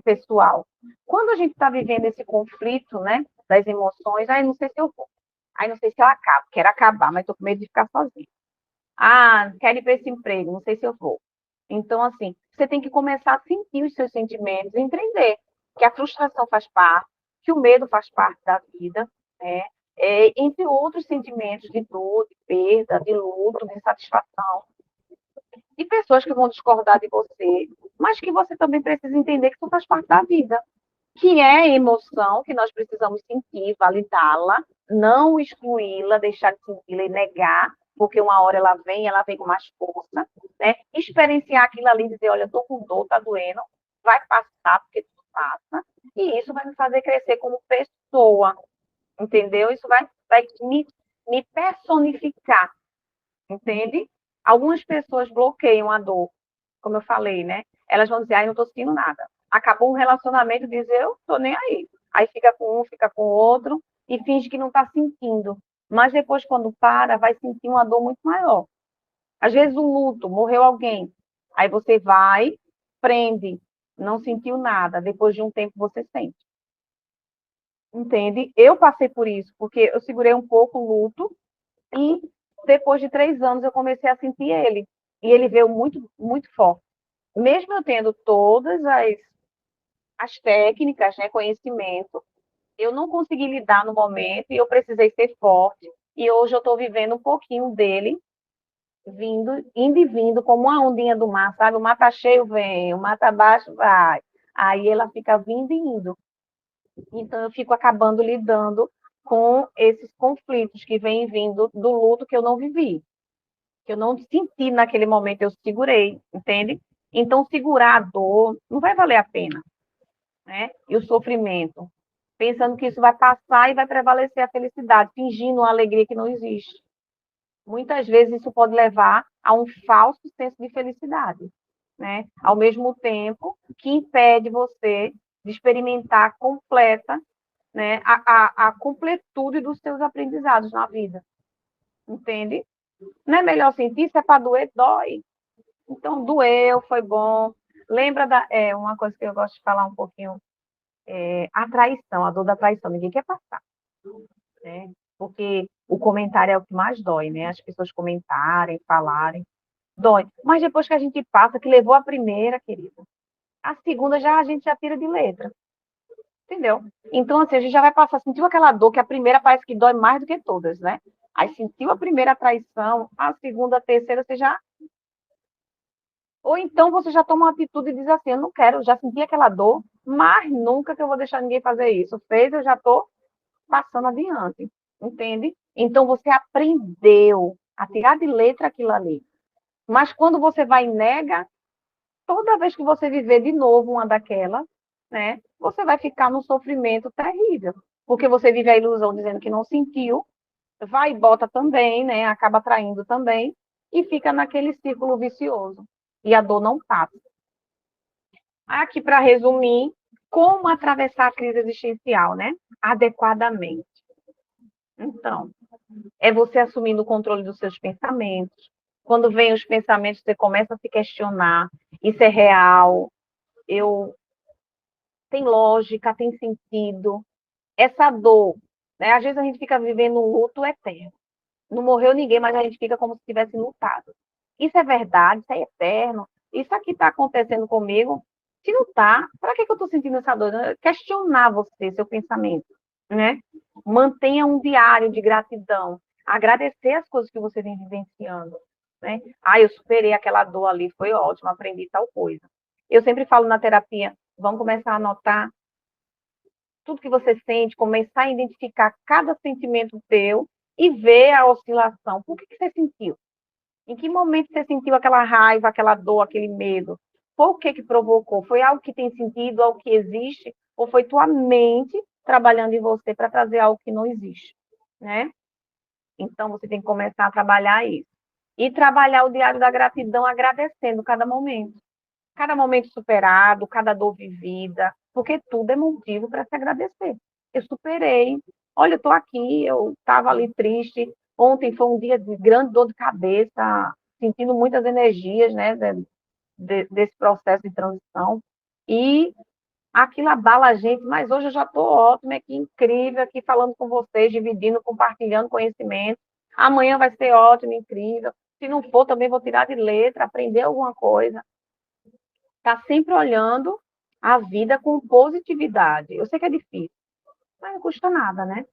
pessoal. Quando a gente está vivendo esse conflito, né, das emoções, aí não sei se eu vou, aí não sei se eu acabo, quero acabar, mas estou com medo de ficar sozinha. Ah, quero ir para esse emprego, não sei se eu vou. Então, assim, você tem que começar a sentir os seus sentimentos, entender que a frustração faz parte, que o medo faz parte da vida, né? Entre outros sentimentos de dor, de perda, de luto, de insatisfação, e pessoas que vão discordar de você, mas que você também precisa entender que isso faz parte da vida, que é emoção, que nós precisamos sentir, validá-la, não excluí-la, deixar de senti-la e negar, porque uma hora ela vem com mais força, né? Experienciar aquilo ali, dizer, olha, eu tô com dor, tá doendo, vai passar, porque tudo passa, e isso vai me fazer crescer como pessoa, entendeu? Isso vai me personificar, entende? Algumas pessoas bloqueiam a dor, como eu falei, né? Elas vão dizer, ai, não tô sentindo nada. Acabou um relacionamento, diz, eu tô nem aí. Aí fica com um, fica com o outro, e finge que não tá sentindo. Mas depois, quando para, vai sentir uma dor muito maior. Às vezes, um luto, morreu alguém. Aí você vai aprende, não sentiu nada, depois de um tempo você sente. Entende? Eu passei por isso, porque eu segurei um pouco o luto e depois de 3 anos eu comecei a sentir ele. E ele veio muito, muito forte. Mesmo eu tendo todas as técnicas, né, conhecimento, eu não consegui lidar no momento e eu precisei ser forte. E hoje eu estou vivendo um pouquinho dele, indo e vindo, como uma ondinha do mar, sabe? O mar tá cheio, vem, o mar tá baixo, vai. Aí ela fica vindo e indo. Então eu fico acabando lidando com esses conflitos que vêm vindo do luto que eu não vivi, que eu não senti naquele momento, eu segurei, entende? Então segurar a dor não vai valer a pena, né? E o sofrimento, pensando que isso vai passar e vai prevalecer a felicidade, fingindo uma alegria que não existe. Muitas vezes isso pode levar a um falso senso de felicidade, né? Ao mesmo tempo que impede você de experimentar completa, né, a completude dos seus aprendizados na vida, entende? Não é melhor sentir, se é para doer, dói. Então, doeu, foi bom. Lembra uma coisa que eu gosto de falar um pouquinho, a traição, a dor da traição, ninguém quer passar, né? Porque o comentário é o que mais dói, né? As pessoas comentarem, falarem, dói. Mas depois que a gente passa, que levou a primeira, querida, a segunda já a gente já tira de letra, entendeu? Então, assim, a gente já vai passar, sentiu aquela dor, que a primeira parece que dói mais do que todas, né? Aí sentiu a primeira traição, a segunda, a terceira, você já. Ou então você já toma uma atitude e diz assim: eu não quero, já senti aquela dor, mas nunca que eu vou deixar ninguém fazer isso. Fez, eu já estou passando adiante, entende? Então você aprendeu a tirar de letra aquilo ali. Mas quando você vai e nega, toda vez que você viver de novo uma daquelas, né, você vai ficar num sofrimento terrível. Porque você vive a ilusão dizendo que não sentiu, vai e bota também, né, acaba traindo também, e fica naquele círculo vicioso. E a dor não passa. Aqui, para resumir, como atravessar a crise existencial, né? Adequadamente. Então, é você assumindo o controle dos seus pensamentos. Quando vem os pensamentos, você começa a se questionar: isso é real? Eu tem lógica, tem sentido? Essa dor, né? Às vezes a gente fica vivendo um luto eterno. Não morreu ninguém, mas a gente fica como se tivesse lutado. Isso é verdade, isso é eterno. Isso aqui está acontecendo comigo. Se não está, para que eu estou sentindo essa dor? Questionar você, seu pensamento, né? Mantenha um diário de gratidão. Agradecer as coisas que você vem vivenciando, né? Ah, eu superei aquela dor ali, foi ótimo, aprendi tal coisa. Eu sempre falo na terapia, vamos começar a anotar tudo que você sente, começar a identificar cada sentimento teu e ver a oscilação. Por que você sentiu? Em que momento você sentiu aquela raiva, aquela dor, aquele medo? Foi o que provocou? Foi algo que tem sentido, algo que existe? Ou foi tua mente trabalhando em você para trazer algo que não existe? Né? Então, você tem que começar a trabalhar isso. E trabalhar o diário da gratidão agradecendo cada momento. Cada momento superado, cada dor vivida, porque tudo é motivo para se agradecer. Eu superei. Olha, eu estou aqui, eu estava ali triste. Ontem foi um dia de grande dor de cabeça, sentindo muitas energias, né, desse processo de transição. E aquilo abala a gente, mas hoje eu já estou ótima, que incrível, aqui falando com vocês, dividindo, compartilhando conhecimento. Amanhã vai ser ótimo, incrível. Se não for, também vou tirar de letra, aprender alguma coisa. Tá sempre olhando a vida com positividade. Eu sei que é difícil, mas não custa nada, né?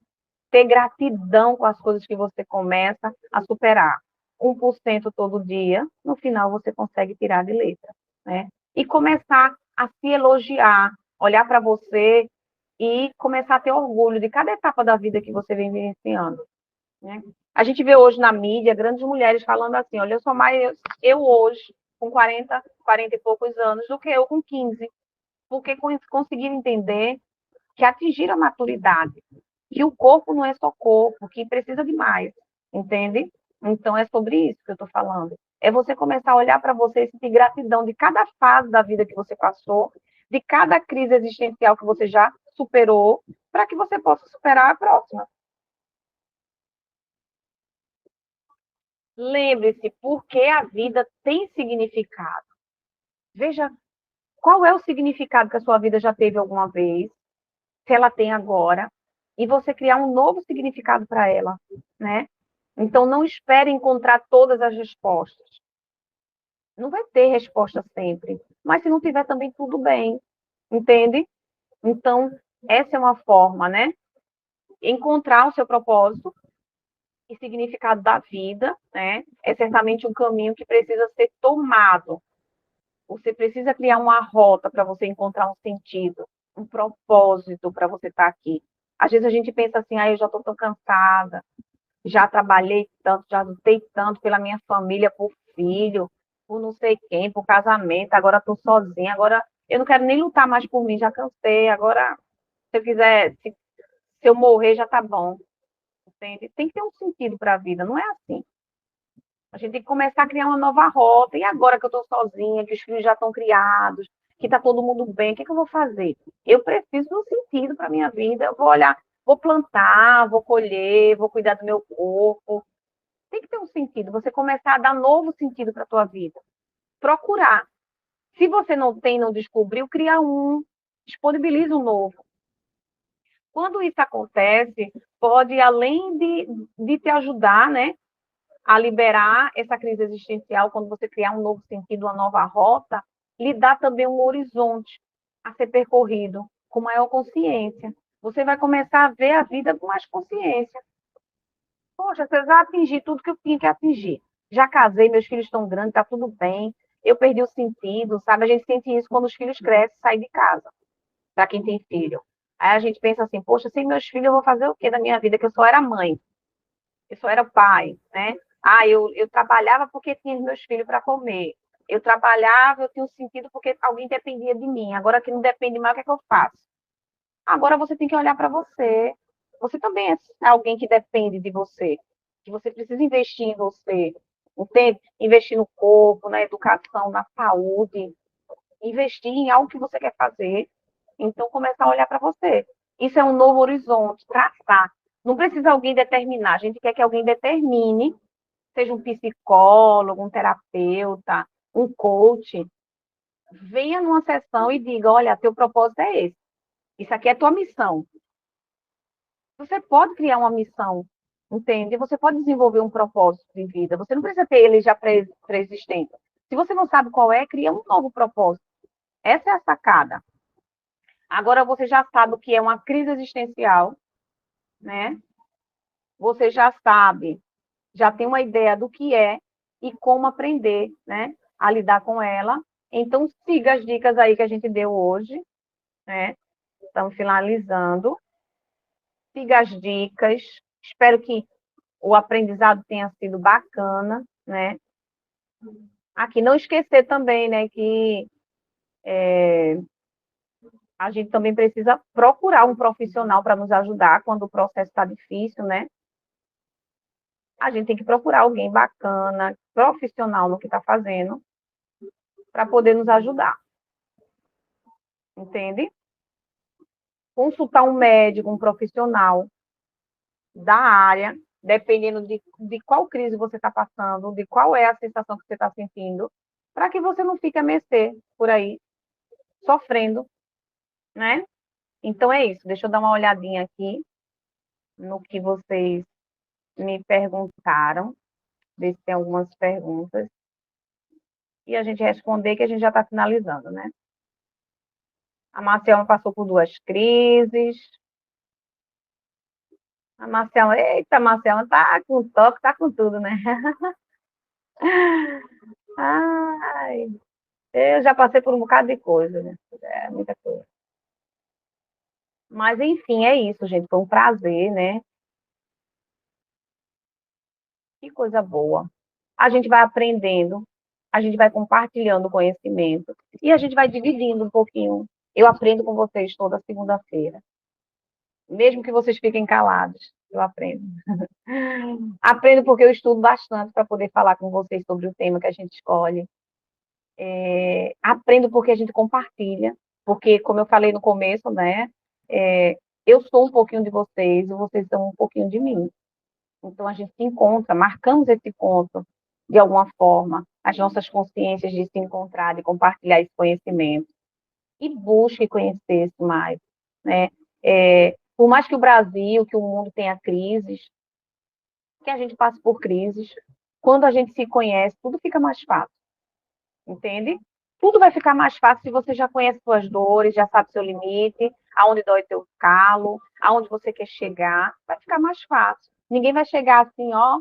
Ter gratidão com as coisas que você começa a superar. 1% todo dia, no final você consegue tirar de letra, né? E começar a se elogiar, olhar para você e começar a ter orgulho de cada etapa da vida que você vem vivenciando, né? A gente vê hoje na mídia grandes mulheres falando assim: olha, eu sou mais eu hoje, com 40 e poucos anos, do que eu com 15, porque conseguiram entender que atingiram a maturidade, que o corpo não é só corpo, que precisa de mais, entende? Então é sobre isso que eu estou falando. É você começar a olhar para você e sentir gratidão de cada fase da vida que você passou, de cada crise existencial que você já superou, para que você possa superar a próxima. Lembre-se, porque a vida tem significado. Veja qual é o significado que a sua vida já teve alguma vez, se ela tem agora, e você criar um novo significado para ela, né? Então, não espere encontrar todas as respostas. Não vai ter resposta sempre, mas se não tiver também tudo bem, entende? Então, essa é uma forma, né? Encontrar o seu propósito e significado da vida, né? É certamente um caminho que precisa ser tomado. Você precisa criar uma rota para você encontrar um sentido, um propósito para você estar aqui. Às vezes a gente pensa assim, eu já estou tão cansada, já trabalhei tanto, já lutei tanto pela minha família, por filho, por não sei quem, por casamento, agora estou sozinha, agora eu não quero nem lutar mais por mim, já cansei, agora se eu quiser, se eu morrer já está bom. Entende? Tem que ter um sentido para a vida, não é assim. A gente tem que começar a criar uma nova rota. E agora que eu estou sozinha, que os filhos já estão criados, que está todo mundo bem, o que eu vou fazer? Eu preciso de um sentido para a minha vida. Eu vou olhar, vou plantar, vou colher, vou cuidar do meu corpo. Tem que ter um sentido. Você começar a dar novo sentido para a tua vida. Procurar. Se você não tem, não descobriu, cria um. Disponibiliza um novo. Quando isso acontece, pode, além de te ajudar, né, a liberar essa crise existencial, quando você criar um novo sentido, uma nova rota, lhe dá também um horizonte a ser percorrido com maior consciência. Você vai começar a ver a vida com mais consciência. Poxa, eu já atingi tudo que eu tinha que atingir. Já casei, meus filhos estão grandes, está tudo bem. Eu perdi o sentido, sabe? A gente sente isso quando os filhos crescem, saem de casa, para quem tem filho. Aí a gente pensa assim, poxa, sem meus filhos eu vou fazer o quê da minha vida? Que eu só era mãe, eu só era pai, né? Eu trabalhava porque tinha meus filhos para comer. Eu trabalhava, eu tinha um sentido porque alguém dependia de mim. Agora que não depende mais, o que é que eu faço? Agora você tem que olhar para você. Você também é alguém que depende de você. Que você precisa investir em você. Entende? Investir no corpo, na educação, na saúde. Investir em algo que você quer fazer. Então, começar a olhar para você. Isso é um novo horizonte, traçar. Não precisa alguém determinar. A gente quer que alguém determine, seja um psicólogo, um terapeuta, um coach. Venha numa sessão e diga, olha, teu propósito é esse. Isso aqui é tua missão. Você pode criar uma missão, entende? Você pode desenvolver um propósito de vida. Você não precisa ter ele já pré-existente. Se você não sabe qual é, cria um novo propósito. Essa é a sacada. Agora você já sabe o que é uma crise existencial, né? Você já sabe, já tem uma ideia do que é e como aprender, né, a lidar com ela. Então, siga as dicas aí que a gente deu hoje, né? Estamos finalizando. Siga as dicas. Espero que o aprendizado tenha sido bacana, né? Aqui, não esquecer também, né, que a gente também precisa procurar um profissional para nos ajudar quando o processo está difícil, né? A gente tem que procurar alguém bacana, profissional no que está fazendo, para poder nos ajudar. Entende? Consultar um médico, um profissional da área, dependendo de qual crise você está passando, de qual é a sensação que você está sentindo, para que você não fique a mercê por aí, sofrendo, né? Então é isso. Deixa eu dar uma olhadinha aqui no que vocês me perguntaram, ver se tem algumas perguntas. E a gente responder que a gente já está finalizando, né? A Marciana passou por 2 crises. A Marciana, eita, Marciana, tá com toque, tá com tudo, né? Ai, eu já passei por um bocado de coisa, né? É muita coisa. Mas, enfim, é isso, gente. Foi um prazer, né? Que coisa boa. A gente vai aprendendo, a gente vai compartilhando conhecimento e a gente vai dividindo um pouquinho. Eu aprendo com vocês toda segunda-feira. Mesmo que vocês fiquem calados, eu aprendo. Aprendo porque eu estudo bastante para poder falar com vocês sobre o tema que a gente escolhe. Aprendo porque a gente compartilha, porque, como eu falei no começo, né, eu sou um pouquinho de vocês e vocês são um pouquinho de mim. Então, a gente se encontra, marcamos esse ponto, de alguma forma, as nossas consciências de se encontrar, de compartilhar esse conhecimento. e busque conhecer-se mais, né? Por mais que o Brasil, que o mundo tenha crises, que a gente passe por crises, quando a gente se conhece, tudo fica mais fácil, entende? Tudo vai ficar mais fácil se você já conhece suas dores, já sabe seu limite, aonde dói teu calo, aonde você quer chegar, vai ficar mais fácil. Ninguém vai chegar assim, ó,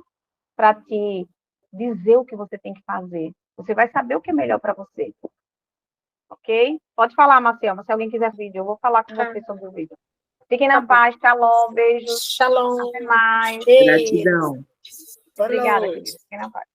para te dizer o que você tem que fazer. Você vai saber o que é melhor para você. Ok? Pode falar, Marcelo, se alguém quiser vídeo, eu vou falar com você sobre o vídeo. Fiquem Tá na bom. paz, shalom, beijos. Shalom. Até mais. Beijo. Gratidão. Boa Obrigada, noite. querida. Fiquem na paz.